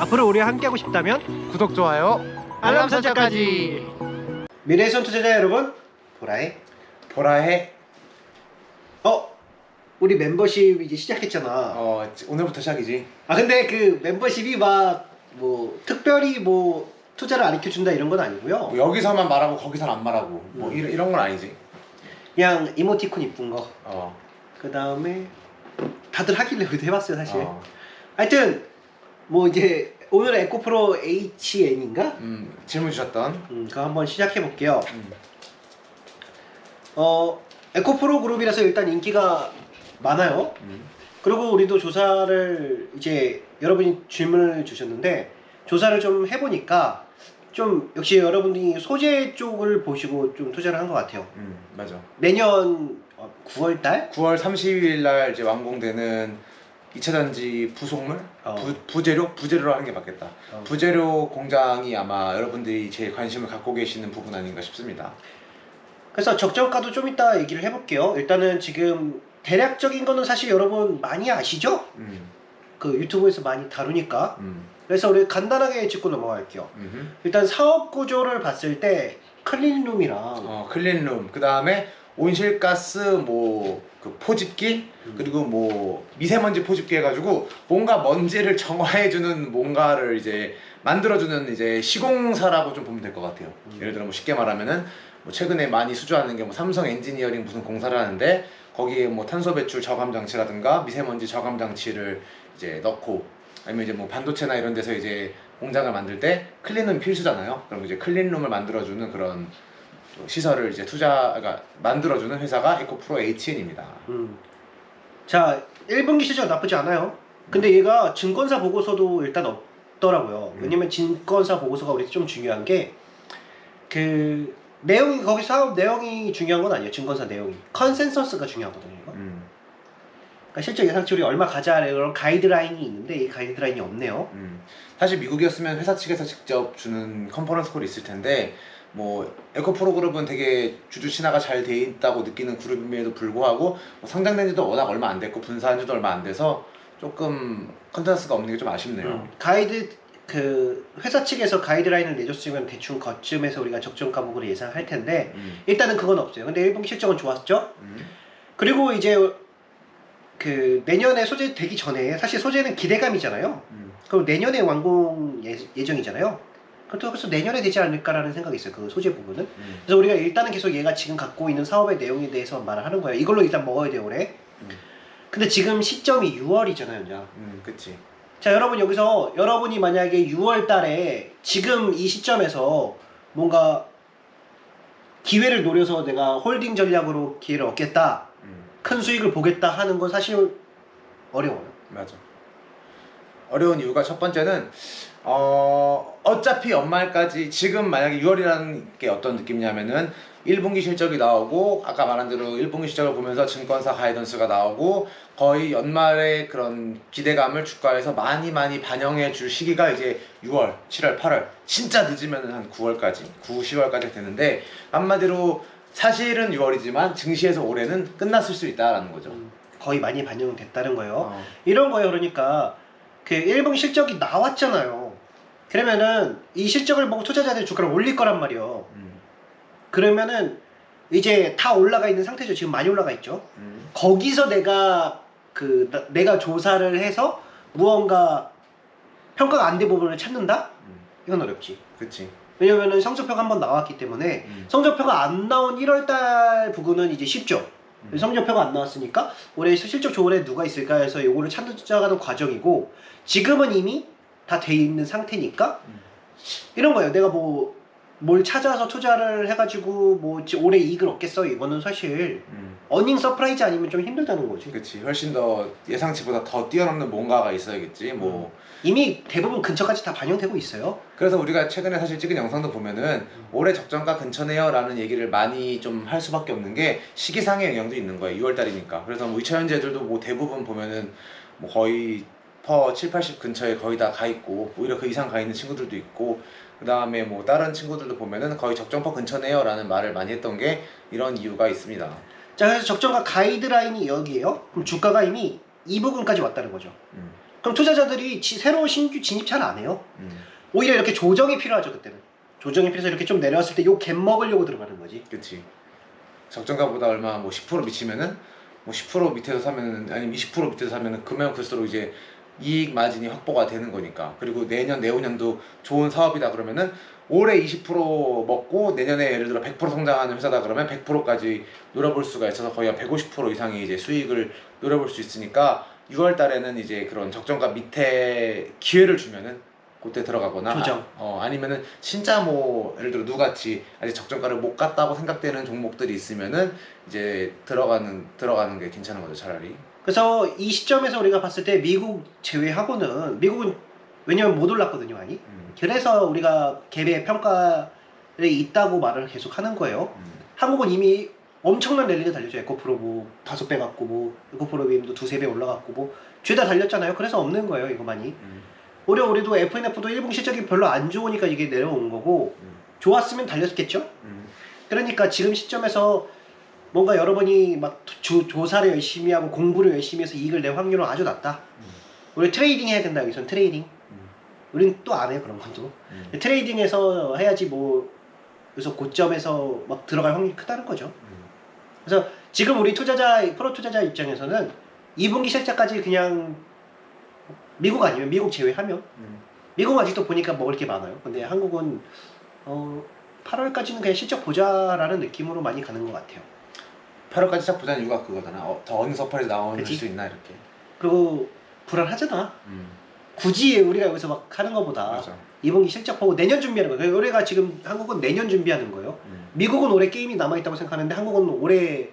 앞으로 우리와 함께하고 싶다면 구독, 좋아요, 알람 설정까지. 미래에선 투자자 여러분, 보라해. 보라해. 우리 멤버십 이제 시작했잖아. 오늘부터 시작이지. 근데 그 멤버십이 막 뭐 특별히 뭐 투자를 안 시켜준다 이런 건 아니고요. 뭐 여기서만 말하고 거기서는 안 말하고 뭐 이런 건 아니지. 그냥 이모티콘 이쁜 거. 어. 그 다음에 다들 하길래 우리도 해봤어요 사실. 하여튼 뭐 이제 오늘 에코프로 HN인가? 질문 주셨던. 그거 한번 시작해 볼게요. 에코프로 그룹이라서 일단 인기가 많아요. 그리고 우리도 조사를 이제 여러분이 질문을 주셨는데 조사를 좀 해보니까 좀 역시 여러분이 소재 쪽을 보시고 좀 투자를 한 것 같아요. 맞아. 내년 9월달? 9월 30일 날 이제 완공되는 2차 전지 부속물? 부재료로 하는 게 맞겠다. 부재료 공장이 아마 여러분들이 제일 관심을 갖고 계시는 부분 아닌가 싶습니다. 그래서 적정가도 좀 이따 얘기를 해볼게요. 일단은 지금 대략적인 거는 사실 여러분 많이 아시죠? 그 유튜브에서 많이 다루니까. 그래서 우리 간단하게 짚고 넘어갈게요. 일단 사업 구조를 봤을 때 클린룸이랑 클린룸, 그 다음에 온실가스 그 포집기, 그리고 뭐 미세먼지 포집기 해가지고 뭔가 먼지를 정화해주는 뭔가를 이제 만들어주는 이제 시공사라고 좀 보면 될 것 같아요. 예를 들어 뭐 쉽게 말하면은 뭐 최근에 많이 수주하는 게 뭐 삼성 엔지니어링 무슨 공사를 하는데 거기에 뭐 탄소 배출 저감 장치라든가 미세먼지 저감 장치를 이제 넣고, 아니면 이제 뭐 반도체나 이런 데서 이제 공장을 만들 때 클린룸 필수잖아요. 그럼 이제 클린룸을 만들어주는 그런 시설을 이제 그러니까 만들어주는 회사가 에코프로 HN입니다. 자, 1분기 실적 나쁘지 않아요. 근데 얘가 증권사 보고서도 일단 없더라고요. 왜냐면 증권사 보고서가 우리 좀 중요한 게 그 내용이, 거기 사업 내용이 중요한 건 아니에요. 증권사 내용이 컨센서스가 중요하거든요. 이거. 그러니까 실적 예상치율이 얼마 가자 이런 가이드라인이 있는데 이 가이드라인이 없네요. 사실 미국이었으면 회사 측에서 직접 주는 컨퍼런스 콜이 있을 텐데 뭐 에코프로 그룹은 되게 주주 친화가 잘 돼 있다고 느끼는 그룹임에도 불구하고 뭐 상장된 지도 워낙 얼마 안 됐고 분사한 지도 얼마 안 돼서 조금 컨센서스가 없는 게 좀 아쉽네요. 그 회사 측에서 가이드라인을 내줬으면 대충 그쯤에서 우리가 적정 가격을 예상할 텐데 일단은 그건 없어요. 근데 1분기 실적은 좋았죠. 그리고 이제 그 내년에 소재 되기 전에 사실 소재는 기대감이잖아요. 그럼 내년에 완공 예정이잖아요. 그래서 내년에 되지 않을까라는 생각이 있어요. 그 소재 부분은. 그래서 우리가 일단은 계속 얘가 지금 갖고 있는 사업의 내용에 대해서 말을 하는 거예요. 이걸로 일단 먹어야 돼요 올해. 근데 지금 시점이 6월이잖아요, 이제. 그치. 자, 여러분 여기서 여러분이 만약에 6월 달에 지금 이 시점에서 뭔가 기회를 노려서 내가 홀딩 전략으로 기회를 얻겠다, 큰 수익을 보겠다 하는 건 사실 어려워요. 맞아. 어려운 이유가 첫 번째는 어차피 연말까지, 지금 만약에 6월이라는 게 어떤 느낌이냐면은 1분기 실적이 나오고 아까 말한 대로 1분기 실적을 보면서 증권사 가이던스가 나오고 거의 연말의 그런 기대감을 주가에서 많이 반영해 줄 시기가 이제 6월, 7월, 8월, 진짜 늦으면 한 9월까지, 9, 10월까지 되는데 한마디로 사실은 6월이지만 증시에서 올해는 끝났을 수 있다라는 거죠. 거의 많이 반영됐다는 거예요. 이런 거예요. 그러니까 그 1분기 실적이 나왔잖아요. 그러면은 이 실적을 보고 투자자들이 주가를 올릴 거란 말이에요. 그러면은 이제 다 올라가 있는 상태죠. 지금 많이 올라가 있죠. 거기서 내가 내가 조사를 해서 무언가 평가가 안 된 부분을 찾는다? 이건 어렵지. 그치. 왜냐면은 성적표가 한번 나왔기 때문에 성적표가 안 나온 1월달 부분은 이제 쉽죠. 성적표가 안 나왔으니까 올해 실적 좋은 애 누가 있을까 해서 요거를 찾아가는 과정이고, 지금은 이미 다 돼 있는 상태니까 이런 거예요. 내가 뭘 찾아서 투자를 해가지고 뭐 올해 이익을 얻겠어, 이거는 사실 어닝 서프라이즈 아니면 좀 힘들다는 거지. 그치. 훨씬 더 예상치보다 더 뛰어넘는 뭔가가 있어야겠지. 이미 대부분 근처까지 다 반영되고 있어요. 그래서 우리가 최근에 사실 찍은 영상도 보면은 올해 적정가 근처네요 라는 얘기를 많이 좀 할 수밖에 없는 게 시기상의 영향도 있는 거예요. 6월달이니까. 그래서 뭐 2차전지 애들도 뭐 대부분 보면은 뭐 거의 퍼 7, 80 근처에 거의 다 가 있고, 오히려 그 이상 가 있는 친구들도 있고, 그 다음에 뭐 다른 친구들도 보면은 거의 적정가 근처네요 라는 말을 많이 했던 게 이런 이유가 있습니다. 자, 그래서 적정가 가이드라인이 여기에요. 그럼 주가가 이미 이 부분까지 왔다는 거죠. 그럼 투자자들이 새로운 신규 진입 잘 안 해요. 음. 오히려 이렇게 조정이 필요하죠 그때는. 조정이 필요해서 이렇게 좀 내려왔을 때 요 갭 먹으려고 들어가는 거지. 그치. 적정가보다 얼마 뭐 10% 미치면은 뭐 10% 밑에서 사면은 아니면 20% 밑에서 사면은 그러면 글수록 이제 이익 마진이 확보가 되는 거니까. 그리고 내년 내후년도 좋은 사업이다 그러면은 올해 20% 먹고 내년에 예를 들어 100% 성장하는 회사다 그러면 100%까지 노려볼 수가 있어서 거의 한 150% 이상의 이제 수익을 노려볼 수 있으니까 6월 달에는 이제 그런 적정가 밑에 기회를 주면은 그때 들어가거나 조정. 아니면은 진짜 뭐 예를 들어 누같이 아직 적정가를 못 갔다고 생각되는 종목들이 있으면은 이제 들어가는 게 괜찮은 거죠 차라리. 그래서 이 시점에서 우리가 봤을 때 미국 제외하고는 미국은 왜냐면 못 올랐거든요 많이. 그래서 우리가 갭의 평가에 있다고 말을 계속 하는 거예요. 한국은 이미 엄청난 랠리를 달렸죠. 에코프로 뭐 5배 갔고 뭐 에코프로 BM도 2~3배 올라갔고 뭐 죄다 달렸잖아요. 그래서 없는 거예요 이거 많이. 오히려 우리도 FNF도 1분기 실적이 별로 안 좋으니까 이게 내려온 거고 좋았으면 달렸겠죠. 그러니까 지금 시점에서 뭔가 여러분이 막 조사를 열심히 하고 공부를 열심히 해서 이익을 낼 확률은 아주 낮다. 우리 트레이딩 해야 된다 여기선 트레이딩. 우린 또 안 해요 그런 것도. 트레이딩에서 해야지 뭐 그래서 고점에서 막 들어갈 확률이 크다는 거죠. 그래서 지금 우리 투자자 프로 투자자 입장에서는 2분기 실적까지 그냥 미국 아니면 미국 제외하면 미국 아직도 보니까 먹을 게 많아요. 근데 한국은 8월까지는 그냥 실적 보자라는 느낌으로 많이 가는 것 같아요. 8월까지 시작 보자는 이유가 그거잖아. 더 어느 서파에서 나올 그치? 수 있나 이렇게. 그리고 불안하잖아. 굳이 우리가 여기서 막 하는 것보다 맞아. 2분기 실적 보고 내년 준비하는 거예요. 우리가 지금 한국은 내년 준비하는 거예요. 미국은 올해 게임이 남아있다고 생각하는데 한국은 올해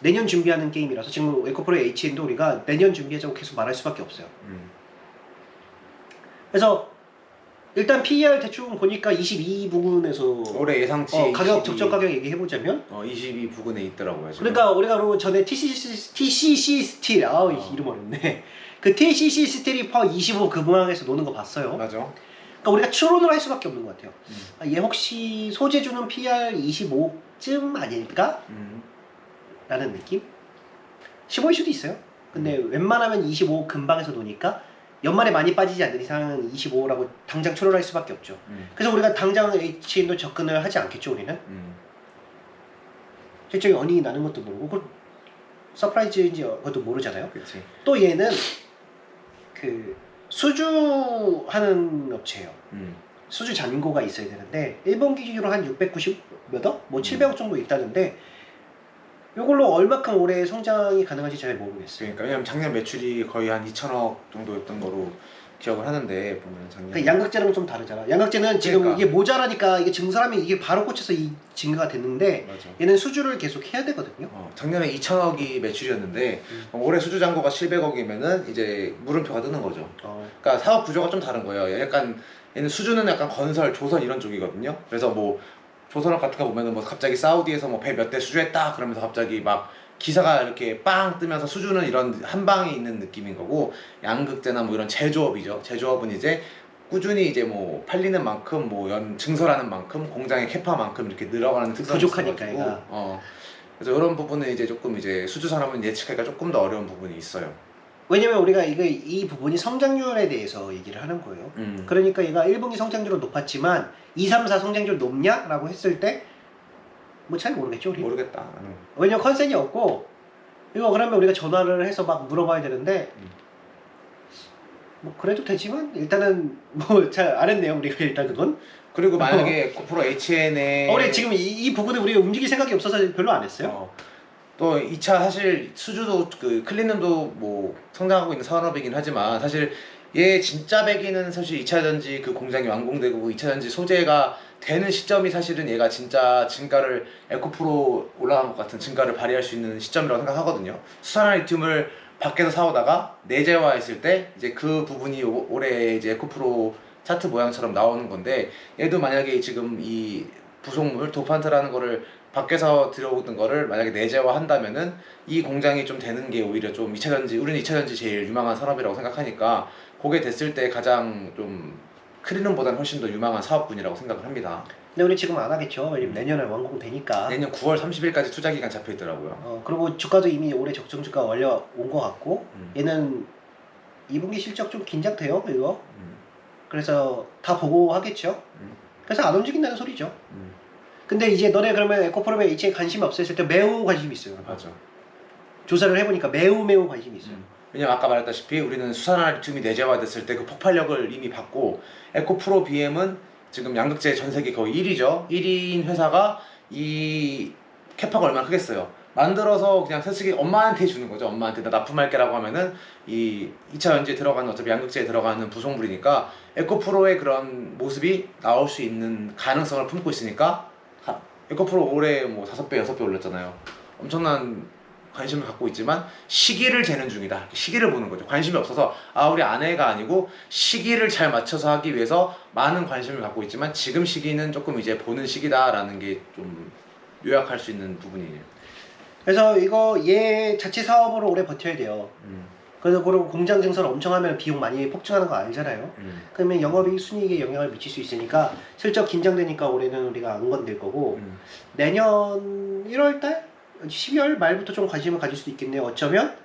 내년 준비하는 게임이라서 지금 에코프로의 HN도 우리가 내년 준비하자고 계속 말할 수밖에 없어요. 그래서 일단 PER 대충 보니까 22 부근에서 올해 예상치 가격 22, 적정 가격 얘기해보자면 22 부근에 있더라고요. 지금. 그러니까 우리가 그러면 전에 TCC 스틸 이름 어렵네. 그 TCC 스틸이 퍼 25 그 모양에서 노는 거 봤어요. 맞아. 그러니까 우리가 추론을 할 수밖에 없는 것 같아요. 얘 혹시 소재주는 PR 25쯤 아닐까? 라는 느낌? 15일 수도 있어요. 근데 웬만하면 25 근방에서 노니까 연말에 많이 빠지지 않는 이상은 25라고 당장 추론할 수밖에 없죠. 그래서 우리가 당장 HN도 접근을 하지 않겠죠 우리는. 실적이 어닝이 나는 것도 모르고 그 서프라이즈인지 그것도 모르잖아요. 그치. 또 얘는 그 수주하는 업체예요. 수주 잔고가 있어야 되는데 1분기 기준으로 한 690 몇 억? 뭐 700억 정도 있다는데 이걸로 얼마큼 올해 성장이 가능한지 잘 모르겠어요. 그러니까 왜냐면 작년 매출이 거의 한 2천억 정도였던 거로 기억을 하는데 보면 작년. 그러니까 양극재랑 좀 다르잖아. 양극재는 지금 그러니까. 이게 모자라니까 이게 증설하면 이게 바로 꽂혀서 이 증가가 됐는데 맞아. 얘는 수주를 계속 해야 되거든요. 작년에 2천억이 매출이었는데 올해 수주 잔고가 700억이면은 이제 물음표가 뜨는 거죠. 그러니까 사업 구조가 좀 다른 거예요. 약간 얘는 수주는 약간 건설, 조선 이런 쪽이거든요. 그래서 뭐 조선업 같은 거 보면은 뭐 갑자기 사우디에서 뭐 배 몇 대 수주했다 그러면서 갑자기 막 기사가 이렇게 빵 뜨면서 수주는 이런 한 방에 있는 느낌인 거고, 양극재나 뭐 이런 제조업이죠. 제조업은 이제 꾸준히 이제 뭐 팔리는 만큼 뭐 증설하는 만큼 공장의 캐파만큼 이렇게 늘어가는 특성이 부족하니까 있어가지고, 얘가. 그래서 이런 부분은 이제 조금 이제 수주 산업은 예측하기가 조금 더 어려운 부분이 있어요. 왜냐면 우리가 이 부분이 성장률에 대해서 얘기를 하는 거예요. 그러니까 얘가 1분기 성장률은 높았지만 2, 3, 4 성장률 높냐? 라고 했을 때 뭐 잘 모르겠죠 우리. 모르겠다. 왜냐면 컨센이 없고 이거 그러면 우리가 전화를 해서 막 물어봐야 되는데 뭐 그래도 되지만 일단은 뭐 잘 안 했네요 우리가 일단 그건. 그리고 만약에 고프로 HN에 우리 지금 이 부분에 우리가 움직일 생각이 없어서 별로 안 했어요. 또 2차 사실 수주도 그 클린룸도 뭐 성장하고 있는 산업이긴 하지만 사실 얘 진짜 배기는 사실 2차 전지 그 공장이 완공되고 2차 전지 소재가 되는 시점이 사실은 얘가 진짜 증가를 에코프로 올라간 것 같은 증가를 발휘할 수 있는 시점이라고 생각하거든요. 수산화 리튬을 밖에서 사오다가 내재화했을 때 이제 그 부분이 올해 이제 에코프로 차트 모양처럼 나오는 건데, 얘도 만약에 지금 이 부속물 도판트라는 거를 밖에서 들여오던 거를 만약에 내재화 한다면은 이 공장이 좀 되는 게 오히려 좀 2차 전지, 우리는 2차 전지 제일 유망한 산업이라고 생각하니까 그게 됐을 때 가장 좀 크리눔보다는 훨씬 더 유망한 사업군이라고 생각을 합니다. 근데 우리 지금 안 하겠죠. 왜냐면 내년에 완공되니까. 내년 9월 30일까지 투자 기간 잡혀 있더라고요. 그리고 주가도 이미 올해 적정 주가 올려온 것 같고 얘는 2분기 실적 좀 긴장돼요 이거. 음. 그래서 다 보고 하겠죠. 그래서 안 움직인다는 소리죠. 근데 이제 너네 그러면 에코프로에 H에 관심이 없어 했을 때 매우 관심이 있어요. 맞아. 조사를 해보니까 매우 관심이 있어요. 왜냐면 아까 말했다시피 우리는 수산화 리튬이 내재화됐을 때 그 폭발력을 이미 봤고 에코프로 BM은 지금 양극재 전 세계 거의 1위죠. 1위인 회사가 이 캐파가 얼마나 크겠어요. 만들어서 그냥 솔직히 엄마한테 주는 거죠. 엄마한테 나 납품할게라고 하면은 이 2차 연지에 들어가는 어차피 양극재에 들어가는 부속물이니까 에코프로의 그런 모습이 나올 수 있는 가능성을 품고 있으니까 에코프로 올해 뭐 5배, 6배 올렸잖아요. 엄청난 관심을 갖고 있지만 시기를 재는 중이다. 시기를 보는 거죠. 관심이 없어서 우리 아내가 아니고 시기를 잘 맞춰서 하기 위해서 많은 관심을 갖고 있지만 지금 시기는 조금 이제 보는 시기다라는 게 좀 요약할 수 있는 부분이에요. 그래서 이거 얘 자체 사업으로 오래 버텨야 돼요. 그래서 그리고 공장 증설 엄청 하면 비용 많이 폭증하는 거 알잖아요. 그러면 영업이익 순이익에 영향을 미칠 수 있으니까 슬쩍 긴장되니까 올해는 우리가 안 건들 거고 내년 1월달? 12월 말부터 좀 관심을 가질 수도 있겠네요. 어쩌면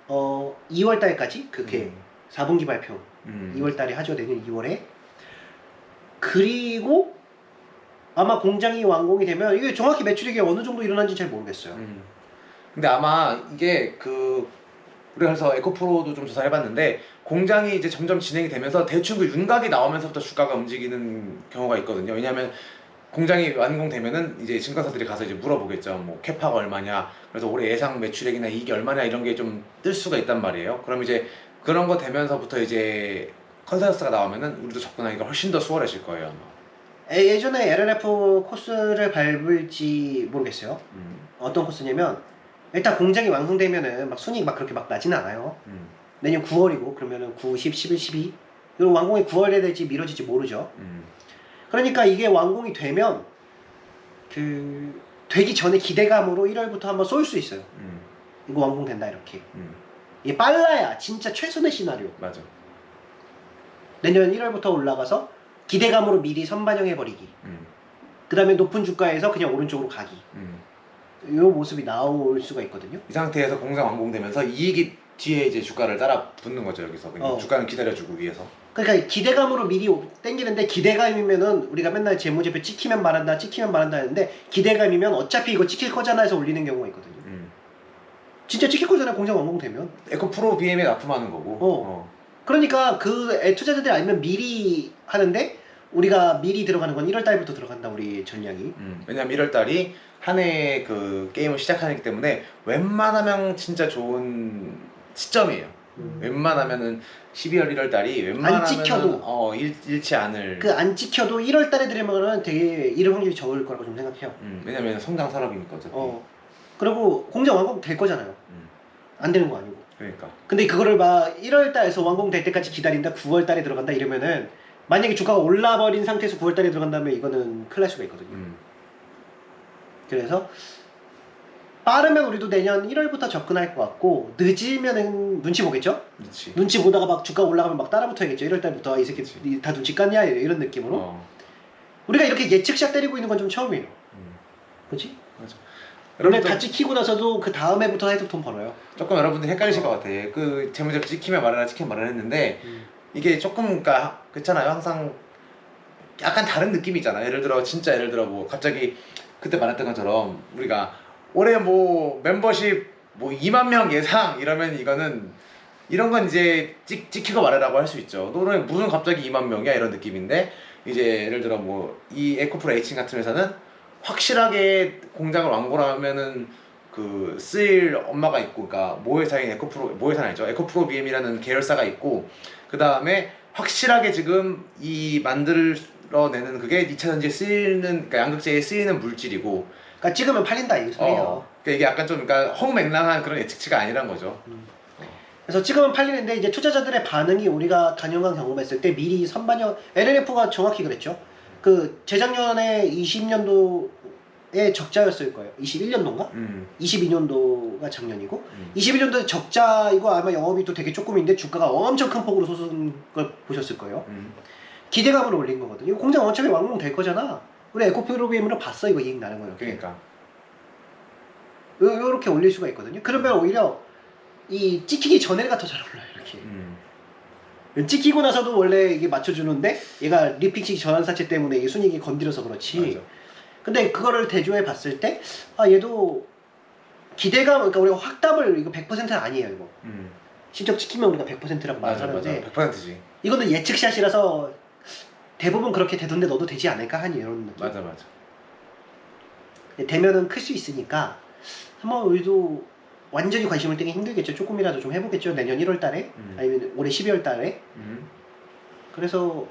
2월달까지 그게 4분기 발표 2월달에 하죠. 내년 2월에. 그리고 아마 공장이 완공이 되면 이게 정확히 매출액이 어느 정도 일어난지 잘 모르겠어요. 근데 아마 이게 우리가 그래서 에코프로도 좀 조사를 해봤는데 공장이 이제 점점 진행이 되면서 대충 그 윤곽이 나오면서부터 주가가 움직이는 경우가 있거든요. 왜냐하면 공장이 완공되면은 이제 증권사들이 가서 이제 물어보겠죠. 뭐 캐파가 얼마냐. 그래서 올해 예상 매출액이나 이익이 얼마냐 이런 게 좀 뜰 수가 있단 말이에요. 그럼 이제 그런 거 되면서부터 이제 컨센서스가 나오면은 우리도 접근하기가 훨씬 더 수월해질 거예요. 아마. 예전에 LLF 코스를 밟을지 모르겠어요. 어떤 코스냐면 일단 공장이 완성되면은 막 순이익 막 그렇게 막 나지는 않아요. 내년 9월이고 그러면은 9, 10, 11, 12 그리고 완공이 9월에 될지 미뤄질지 모르죠. 그러니까 이게 완공이 되면 되기 전에 기대감으로 1월부터 한번 쏠 수 있어요. 이거 완공된다 이렇게. 이게 빨라야 진짜 최선의 시나리오. 맞아. 내년 1월부터 올라가서 기대감으로 미리 선반영해버리기. 그 다음에 높은 주가에서 그냥 오른쪽으로 가기. 이 모습이 나올 수가 있거든요. 이 상태에서 공장 완공되면서 이익이 뒤에 이제 주가를 따라 붙는 거죠. 여기서 그냥 주가는 기다려주고 위해서. 그러니까 기대감으로 미리 땡기는데 기대감이면은 우리가 맨날 재무제표 찍히면 말한다 하는데 기대감이면 어차피 이거 찍힐 거잖아 해서 올리는 경우가 있거든요. 진짜 찍힐 거잖아 공장 완공되면. 에코프로 BM에 납품하는 거고. 그러니까 그 투자자들이 알면 미리 하는데 우리가 미리 들어가는 건 1월 달부터 들어간다 우리 전략이. 왜냐면 1월 달이 한 해 그 게임을 시작하기 때문에 웬만하면 진짜 좋은 시점이에요. 웬만하면은 12월 1월 달이 웬만하면 안 찍혀도 잃지 않을. 안 찍혀도 1월 달에 들으면은 되게 잃을 확률이 적을 거라고 좀 생각해요. 왜냐면 성장 산업이니까 어차피. 그리고 공장 완공 될 거잖아요. 안 되는 거 아니고. 그러니까. 근데 그거를 막 1월 달에서 완공될 때까지 기다린다 9월 달에 들어간다 이러면은 만약에 주가가 올라버린 상태에서 9월 달에 들어간다면 이거는 큰일 날 수가 있거든요. 그래서 빠르면 우리도 내년 1월부터 접근할 것 같고 늦으면은 눈치 보겠죠? 그렇지. 눈치 보다가 막 주가 올라가면 막 따라 붙어야겠죠. 1월 달부터 이 새끼 다 눈치 깠냐 이런 느낌으로. 우리가 이렇게 예측샷 때리고 있는 건 좀 처음이에요. 그렇지? 맞아. 원래 다 찍히고 나서도 그 다음 해부터 해도 돈 벌어요. 조금 여러분들 헷갈리실 것 같아. 그 재무제표 찍히면 말하나 찍히면 말하나 했는데 이게 조금 그러니까 그렇잖아요. 항상 약간 다른 느낌이 있잖아. 예를 들어 뭐 갑자기 그때 말했던 것처럼 우리가 올해 뭐 멤버십 뭐 2만 명 예상 이러면 이거는 이런 건 이제 찍히고 말하라고 할 수 있죠. 너는 무슨 갑자기 2만 명이야 이런 느낌인데 이제 예를 들어 뭐 이 에코프로 H 같은 회사는 확실하게 공장을 완공을 하면은 그 쓰일 엄마가 있고, 그러니까 모회사인 모회사는 아니죠. 에코프로 BM이라는 계열사가 있고, 그 다음에 확실하게 지금 이 만들어내는 그게 2차 전지에 쓰이는, 그러니까 양극재에 쓰이는 물질이고, 그러니까 찍으면 팔린다 이 소리예요. 그러니까 이게 약간 좀 그러니까 헛맹랑한 그런 예측치가 아니란 거죠. 그래서 찍으면 팔리는데 이제 투자자들의 반응이 우리가 단연간 경험했을 때 미리 선반영, LLF가 정확히 그랬죠. 그 재작년에 20년도에 적자였을 거예요. 21년도인가? 22년도가 작년이고 21년도에 적자이고 아마 영업이익도 되게 조금인데 주가가 엄청 큰 폭으로 솟은 걸 보셨을 거예요. 기대감을 올린 거거든요. 공장 어차피 완공될 거잖아. 우리 에코프로비엠으로 봤어 이거 이익 나는 거예요. 그러니까 이렇게 올릴 수가 있거든요. 그러면 오히려 이 찍히기 전에가 더 잘 올라요. 이렇게 찍히고 나서도 원래 이게 맞춰주는데 얘가 리픽식 전환사채 때문에 이게 순이익이 건드려서 그렇지. 맞아. 근데 그거를 대조해 봤을 때 얘도 기대감, 그러니까 우리가 확답을 이거 100%는 아니에요 이거. 실적 찍히면 우리가 100%라고 맞아. 말하는데 100%지. 이거는 예측샷이라서 대부분 그렇게 되던데 너도 되지 않을까 하니 이런 느낌. 맞아. 되면은 클 수 있으니까 한번 우리도 완전히 관심을 떼기 힘들겠죠. 조금이라도 좀 해보겠죠. 내년 1월달에 아니면 올해 12월달에. 그래서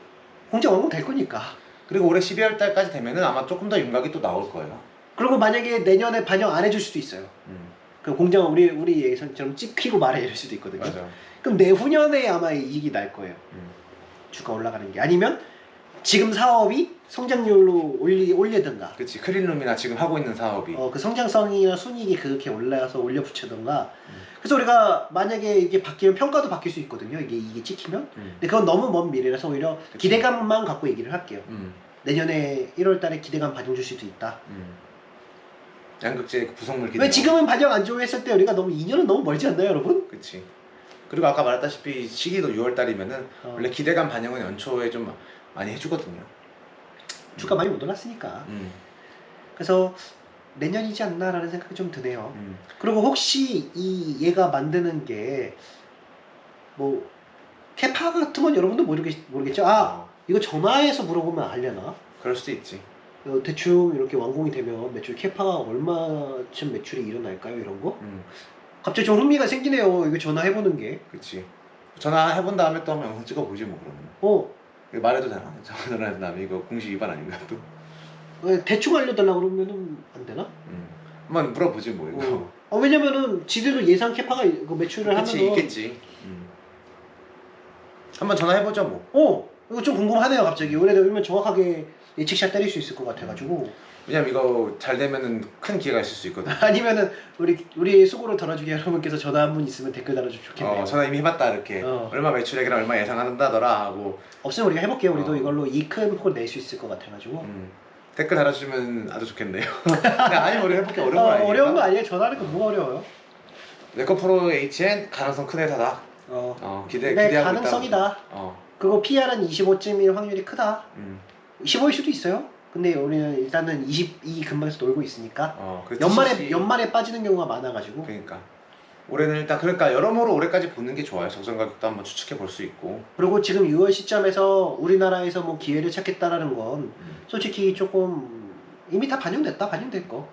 공장 완공 될 거니까. 그리고 올해 12월 달까지 되면은 아마 조금 더 윤곽이 또 나올 거예요. 그리고 만약에 내년에 반영 안 해줄 수도 있어요. 그 공장 우리 예선처럼 찍히고 말해 이럴 수도 있거든요. 맞아. 그럼 내후년에 아마 이익이 날 거예요. 주가 올라가는 게. 아니면 지금 사업이 성장률로 올리든가. 그치. 크린룸이나 지금 하고 있는 사업이. 그 성장성이나 순이익이 그렇게 올라가서 올려붙이던가. 그래서 우리가 만약에 이게 바뀌면 평가도 바뀔 수 있거든요. 이게 찍히면. 근데 그건 너무 먼 미래라서 오히려 그치. 기대감만 갖고 얘기를 할게요. 내년에 1월달에 기대감 반영 줄 수도 있다. 양극재 부속물 기대. 왜 지금은 반영 안 좋고 했을 때 우리가 너무 2년은 너무 멀지 않나요, 여러분? 그치. 그리고 아까 말했다시피 시기도 6월 달이면은 원래 기대감 반영은 연초에 좀 많이 해주거든요. 주가 많이 못 올랐으니까. 그래서 내년이지 않나라는 생각이 좀 드네요. 그리고 혹시 얘가 만드는 게 뭐 캐파 같은 건 여러분도 모르겠죠? 이거 전화해서 물어보면 알려나? 그럴 수도 있지. 대충 이렇게 완공이 되면 매출 캐파가 얼마쯤 매출이 일어날까요? 이런 거? 갑자기 좀 흥미가 생기네요. 이거 전화해보는 게. 그치. 전화해본 다음에 또 한번 영상 찍어보지 뭐 그러면. 이거 말해도 되나? 전화해본 다음에 이거 공시 위반 아닌가 또? 대충 알려달라고 그러면은 안 되나? 한번 물어보지 뭐 이거. 왜냐면은 지들도 예상 캐파가 그 매출을 그치 하면은 있겠지. 한번 전화해보죠 뭐. 이거 좀 궁금하네요 갑자기. 왜냐면 정확하게 예측샷 때릴 수 있을 것 같아가지고. 왜냐면 이거 잘 되면은 큰 기회가 있을 수 있거든. 아니면은 우리 수고를 덜어주게 여러분께서 전화 한 분 있으면 댓글 달아주면 좋겠네요. 전화 이미 해봤다 이렇게. 얼마 매출액이랑 얼마 예상한다더라 하고. 없으면 우리가 해볼게요. 우리도 이걸로 이 큰 폭을 낼 수 있을 것 같아가지고. 댓글 달아주시면 아주 좋겠네요. 아니면 우리 해볼게. 어려운 거 아니에요? 어려운 거 아니에요. 전화하는 거 뭐가 어려워요? 네커 프로 HN 가능성 큰 회사다. 기대하고 가능성이다. 그리고 PR은 25.1 확률이 크다. 15일 수도 있어요. 근데 우리는 일단은 22 근방에서 놀고 있으니까 연말에 빠지는 경우가 많아가지고. 그러니까 올해는 일단 그러니까 여러모로 올해까지 보는 게 좋아요. 적정 가격도 한번 추측해 볼 수 있고. 그리고 지금 6월 시점에서 우리나라에서 뭐 기회를 찾겠다라는 건 솔직히 조금 이미 다 반영될 거.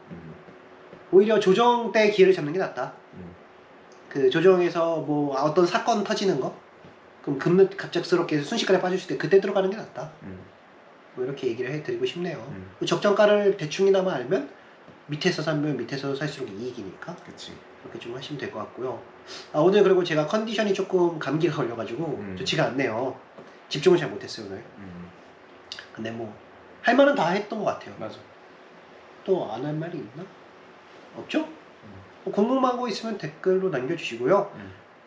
오히려 조정 때 기회를 잡는 게 낫다. 그 조정에서 뭐 어떤 사건 터지는 거, 그럼 금리 갑작스럽게 순식간에 빠질 수 있을 때 그때 들어가는 게 낫다. 뭐 이렇게 얘기를 해드리고 싶네요. 적정가를 대충이나마 알면 밑에서 사면 밑에서 살수록 이익이니까. 그치. 그렇게 좀 하시면 될 것 같고요. 오늘 그리고 제가 컨디션이 조금 감기가 걸려가지고 좋지가 않네요. 집중을 잘 못했어요 오늘. 근데 뭐 할 말은 다 했던 것 같아요. 맞아. 또 안 할 말이 있나? 없죠? 뭐 궁금한 거 있으면 댓글로 남겨주시고요.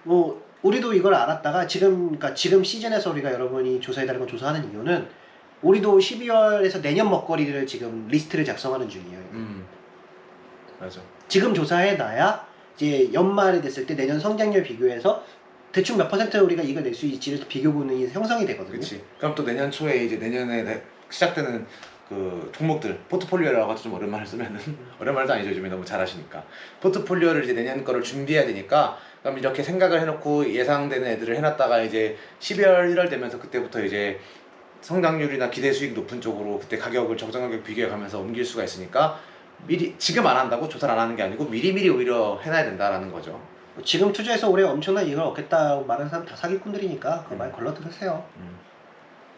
뭐 우리도 이걸 알았다가 그러니까 지금 시즌에서 우리가 여러분이 조사해달라는 건 조사하는 이유는 우리도 12월에서 내년 먹거리를 지금 리스트를 작성하는 중이에요. 맞아. 지금 조사해놔야 이제 연말이 됐을 때 내년 성장률 비교해서 대충 몇 퍼센트 우리가 이걸 낼 수 있지를 비교분이 형성이 되거든요. 그치. 그럼 또 내년 초에 이제 내년에 시작되는 그 종목들 포트폴리오라고 좀 오랜만에 쓰면은 오랜만도 아니죠. 요즘에 너무 잘하시니까 포트폴리오를 이제 내년 거를 준비해야 되니까 그럼 이렇게 생각을 해놓고 예상되는 애들을 해놨다가 이제 12월 1월 되면서 그때부터 이제 성장률이나 기대 수익 높은 쪽으로 그때 가격을 적정 가격 비교해가면서 옮길 수가 있으니까 미리 지금 안 한다고 조사를 안 하는 게 아니고 미리미리 오히려 해놔야 된다라는 거죠. 지금 투자해서 올해 엄청난 이익을 얻겠다고 말하는 사람 다 사기꾼들이니까 그 말 걸러 들으세요.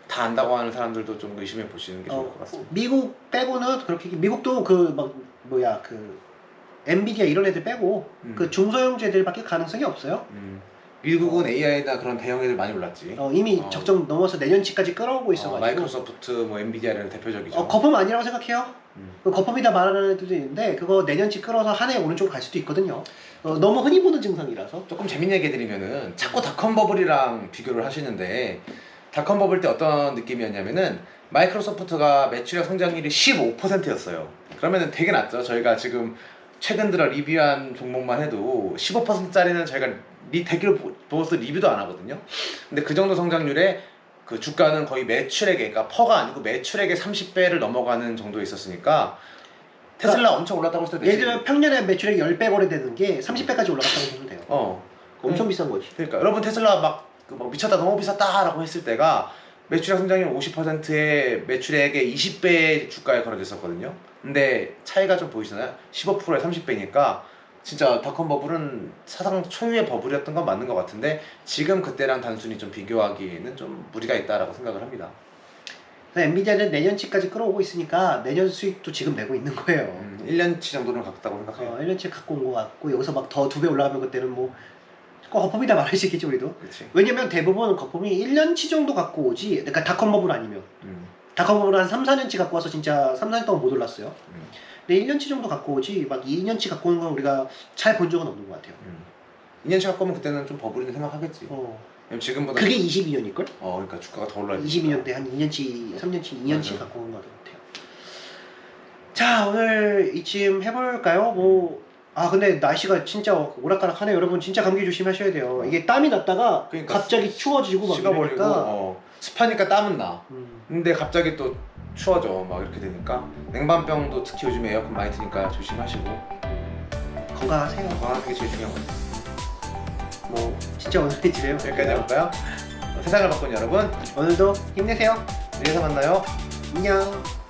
다 안다고 하는 사람들도 좀 의심해 보시는 게 좋을 것 같습니다. 미국 빼고는 그렇게 미국도 그 엔비디아 이런 애들 빼고 그 중소형제들밖에 가능성이 없어요. 미국은 AI나 그런 대형 애들 많이 올랐지. 이미 적정 넘어서 내년치까지 끌어오고 있어가지고. 마이크로소프트, 뭐 엔비디아는 대표적이죠. 거품 아니라고 생각해요. 그 거품이다 말하는 애들도 있는데 그거 내년치 끌어서 한 해 오른쪽 갈 수도 있거든요. 너무 흔히 보는 증상이라서. 조금 재밌는 얘기 해드리면은 자꾸 닷컴 버블이랑 비교를 하시는데 닷컴 버블 때 어떤 느낌이었냐면은 마이크로소프트가 매출액 성장률이 15%였어요. 그러면은 되게 낮죠. 저희가 지금 최근 들어 리뷰한 종목만 해도 15%짜리는 저희가 대기를 보고서 리뷰도 안 하거든요. 근데 그 정도 성장률에 그 주가는 거의 매출액에, 그러니까 퍼가 아니고 매출액의 30배를 넘어가는 정도에 있었으니까 테슬라 엄청 올랐다고 했을 때 예를 들면 평년에 매출액이 10배 거래되는 게 30배까지 올라갔다고 보면 돼요. 엄청 비싼 거지. 그러니까 여러분 테슬라 막 미쳤다 너무 비쌌다라고 했을 때가 매출액 성장률 50%의 매출액의 20배 주가에 거래됐었거든요. 근데 차이가 좀 보이시나요? 15%에 30배니까 진짜 닷컴 버블은 사상 초유의 버블이었던 건 맞는 것 같은데 지금 그때랑 단순히 좀 비교하기에는 좀 무리가 있다라고 생각을 합니다. 엔비디아는 내년치까지 끌어오고 있으니까 내년 수익도 지금 내고 있는 거예요. 1년치 정도는 갔다고 생각해요. 1년치 갖고 온 거 같고 여기서 막 더 2배 올라가면 그때는 뭐 거품이다 말할 수 있겠지 우리도. 그치. 왜냐면 대부분 거품이 1년치 정도 갖고 오지, 그러니까 닷컴 버블 아니면 닷컴 버블 한 3, 4년치 갖고 와서 진짜 3, 4년 동안 못 올랐어요. 근데 1년치 정도 갖고 오지 막 2년치 갖고 오는 건 우리가 잘 본 적은 없는 것 같아요. 2년치 갖고 오면 그때는 좀 버블이는 생각하겠지. 왜냐면 지금보다 그게 22년일걸? 그러니까 주가가 더 올라야 22년 때 한 2년치, 3년치, 2년치 맞아. 갖고 온 것 같아요. 자, 오늘 이쯤 해볼까요? 근데 날씨가 진짜 오락가락하네요. 여러분 진짜 감기 조심하셔야 돼요. 이게 땀이 났다가 그러니까 갑자기 추워지고 막 식어버리고 이러니까 습하니까 땀은 나. 음. 근데 갑자기 또 추워져 막 이렇게 되니까 냉방병도 특히 요즘 에어컨 많이 트니까 조심하시고 건강하세요. 건강하는 게 제일 중요한 것 같아요. 진짜 오늘의 주제요. 여기까지 해볼까요? 세상을 바꾼 여러분 오늘도 힘내세요. 내일서 만나요. 안녕.